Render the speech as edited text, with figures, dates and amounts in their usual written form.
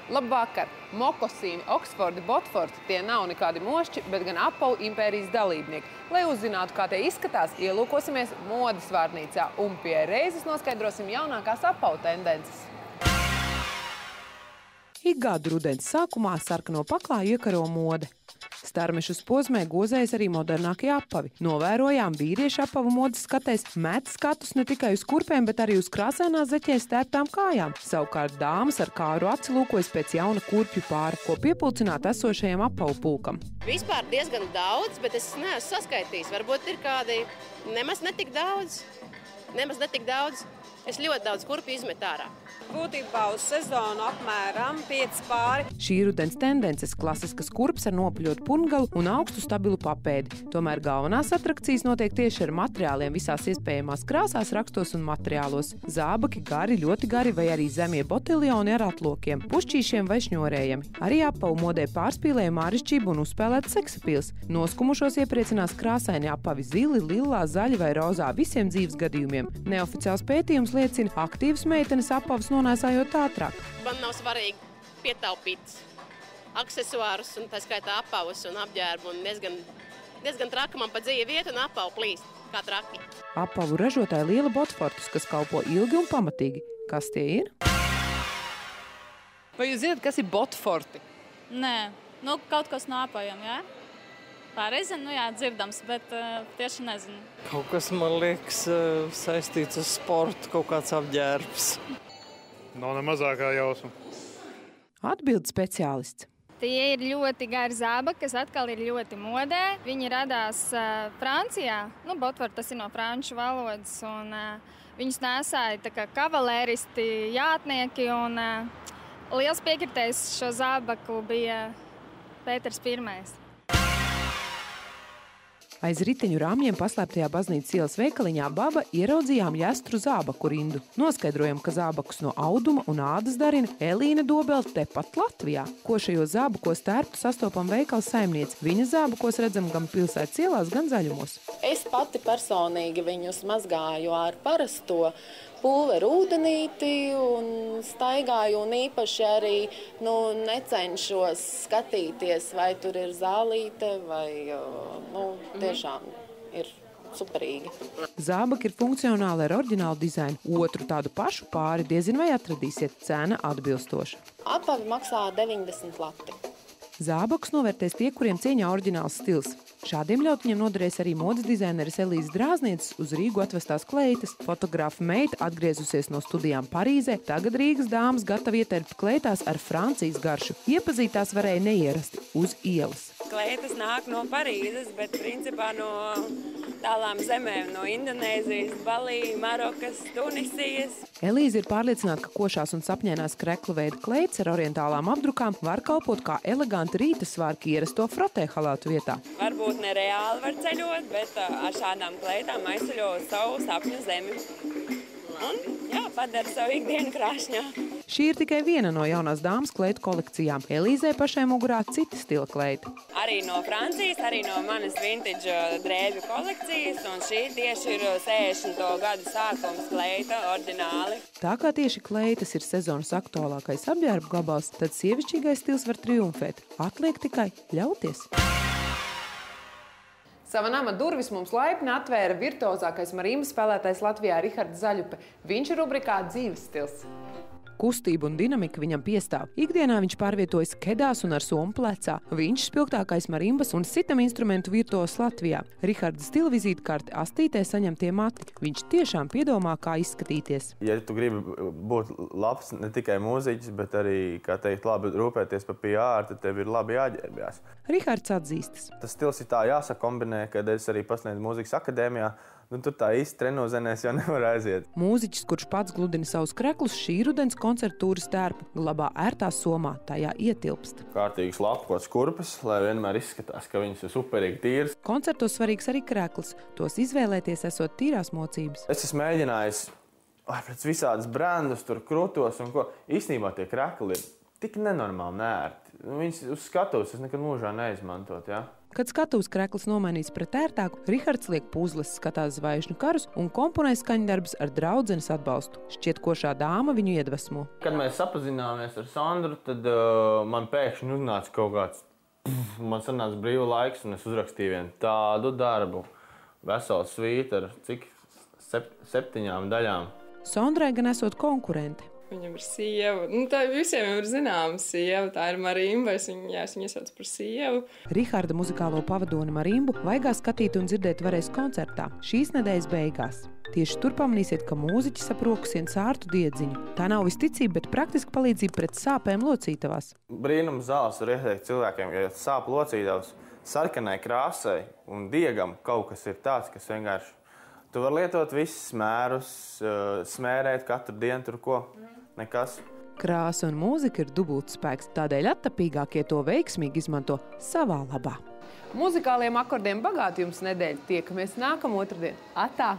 Labvakar! Mokosīni, Oksfordi, Botfordi tie nav nekādi mošķi, bet gan apavu impērijas dalībnieki. Lai uzzinātu, kā tie izskatās, ielūkosimies modes vārnīcā un pie reizes noskaidrosim jaunākās apavu tendences. Ik gadu rudens sākumā sarkano paklāju iekaro mode. Starmešus posmē gozējas arī modernākie apavi. Novērojām vīriešu apavu modes skatēs met skatus ne tikai uz kurpēm, bet arī uz krāsainā zeķē stērptām kājām. Savukārt dāmas ar kāru aci lūkojas pēc jauna kurpju pāra, ko piepulcināt esošajam apavu pulkam. Vispār diezgan daudz, bet es neesmu saskaitījis. Varbūt ir kādi nemaz netik daudz. Es ļoti daudz kurpju izmetu ārā. Būtībā uz sezonu apmēram 5 pāri. Šī rudens tendences klasiskas kurpes ar nopuļotu purngalu un augstu stabilu papēdi. Tomēr galvenās atrakcijas notiek tieši ar materiāliem visās iespējamās krāsās, rakstos un materiālos. Zābaki gari, ļoti gari vai arī zemie botiljoni ar atlokiem, pušķīšiem vai šņorējami. Arī apavu modē pārspīlējama ārišķība un uzspēlēta seksapils. Noskumušos iepriecinās krāsaini apavi zili, lilā, zaļi vai rozā visiem dzīves gadījumiem. Neoficiāls pētījums liecina, aktīvas meitenes apavus nonēsājot ātrāk. Man nav svarīgi pietaupīt aksesuārus, un tā skaitā apavus un apģērbu, un diezgan traka man pa dzīvi iet un apavu plīst, kā traki. Apavu ražotāja liela Botfortus, kas kalpo ilgi un pamatīgi. Kas tie ir? Vai jūs zināt, kas ir Botforti? Nē, kaut kas no apaviem, jā? Pareizi, dzirdams, bet tieši nezinu. Kaut kas, man liekas, saistīts ar sportu, kaut kāds apģērbs. Nav ne mazākā jausma. Atbild speciālists. Tie ir ļoti gari zābaki, kas atkal ir ļoti modē. Viņi radās Francijā. Botforti tas ir no franču valodas. Un, viņus nēsāja tā kā kavalēristi, jātnieki. Un, liels piekritējs šo zābaku bija Pēters I. Aiz riteņu rāmjiem paslēptajā baznīcas ielas veikaliņā Baba ieraudzījām jāstru zābaku rindu. Noskaidrojam, ka zābakus no auduma un ādas darina Elīna Dobele tepat Latvijā. Ko šajos zābakos tērptu sastopam veikals saimniece. Viņa zābakos redzam gan pilsētas ielās, gan zaļumos. Es pati personīgi viņus mazgāju ar parasto pulveru ūdenīti un staigāju, un īpaši arī necenšos skatīties, vai tur ir zālīte, vai tiešām ir superīgi. Zābaki ir funkcionāli ar oriģinālu dizainu. Otru tādu pašu pāri diezin vai atradīsiet, cena atbilstoša. Apavi maksā 90 lati. Zābakus novērtēs tie, kuriem cieņā oriģināls stils. Šādiem ļautiņiem noderēs arī modes dizaineris Elīzes Drāznieces uz Rīgu atvestās kleitas. Fotografa meita atgriezusies no studijām Parīzē. Tagad Rīgas dāmas gatavi ietērpt kleitās ar Francijas garšu. Iepazīt tās varēja neierasti uz ielas. Kleitas nāk no Parīzes, bet principā no tālām zemēm, no Indonēzijas, Balī, Marokas, Tunisijas. Elīze ir pārliecināta, ka košās un sapņainās krekla veida kleitas ar orientālām apdrukām var kalpot kā eleganti rīta svārki ierasto frotē halātu vietā. Varbūt nereāli var ceļot, bet ar šādām kleitām aizceļo savu sapņu zemi. Un padara savu ikdienu krāšņā. Šī ir tikai viena no jaunās dāmas kleitu kolekcijām. Elīzei pašai mugurā cita stila kleita. Arī no Francijas, arī no manas vintage drēbju kolekcijas, un šī tieši ir 60. gadu sākums kleita, oriģināli. Tā kā tieši kleitas ir sezonas aktuālākais apģērbu gabals, tad sievišķīgais stils var triumfēt. Atliek tikai ļauties. Sava nama durvis mums laipni atvēra virtuozākais marimbas spēlētājs Latvijā Rihards Zaļupe. Viņš ir rubrikā dzīves stils. Kustība un dinamika viņam piestāv. Ikdienā viņš pārvietojas kedās un ar somu plecā. Viņš spilgtākais marimbas un sitam instrumentu virtuos Latvijā. Riharda stila vizītkārti astītē saņemtie mati. Viņš tiešām piedomā, kā izskatīties. Ja tu gribi būt labs ne tikai mūziķis, bet arī, kā teikt, labi rūpēties par PR, tad tev ir labi jāģērbjās. Rihards atzīstas. Tas stils ir tā jāsakombinē, kad es arī pasniedzu mūzikas akadēmijā. Tur tā īsti trenozenēs jau nevar aiziet. Mūziķis, kurš pats gludina savus kreklus, šī rudens koncertūras tērpu glabā ērtā somā, tajā ietilpst. Kārtīgas lapkots kurpes, lai vienmēr izskatās, ka viņas ir superīgi tīras. Koncertos svarīgs arī krekls. Tos izvēlēties esot tīrās mocības. Es esmu mēģinājis pēc visādas brandus, tur krūtos un ko. Īstenībā tie krekli ir tik nenormāli neērti. Viņas uz skatuves es nekad mūžā neizmantot, ja? Kad skatuves krekls nomainīs pret ērtāku, Rihards liek puzles, skatās zvaigžņu karus un komponē skaņdarbus ar draudzenes atbalstu. Šķiet, košā dāma viņu iedvesmo. Kad mēs sapazināmies ar Sandru, tad man pēkšņi uznāca kaut kāds, man sanāca brīva laiks un es uzrakstīju vienu tādu darbu. Veselu svītu ar cik 7 daļām. Sondrai gan esot konkurente. Viņam ir sieva. Tā visiem jau ir zināma sieva. Tā ir Marimba. Es viņu iesaucu par sievu. Riharda muzikālo pavadoni Marimbu vaigā skatīt un dzirdēt varēs koncertā šīs nedēļas beigās. Tieši tur pamanīsiet, ka mūziķis ap roku sien sārtu diedziņu. Tā nav visticība, bet praktiska palīdzība pret sāpēm locītavās. Brīnums zāles var ieteikt cilvēkiem, ja sāp locītavas sarkanai krāsai un diegam kaut kas ir tāds, kas vienkārši... Tu vari lietot visus smērus, smērēt katru dienu tur ko. Nekas. Krāsa un mūzika ir dubultspēks, tādēļ attapīgākie to veiksmīgi izmanto savā labā. Muzikāliem akordiem bagāti jums nedēļa. Tiekamies nākamā otrdien. Atā!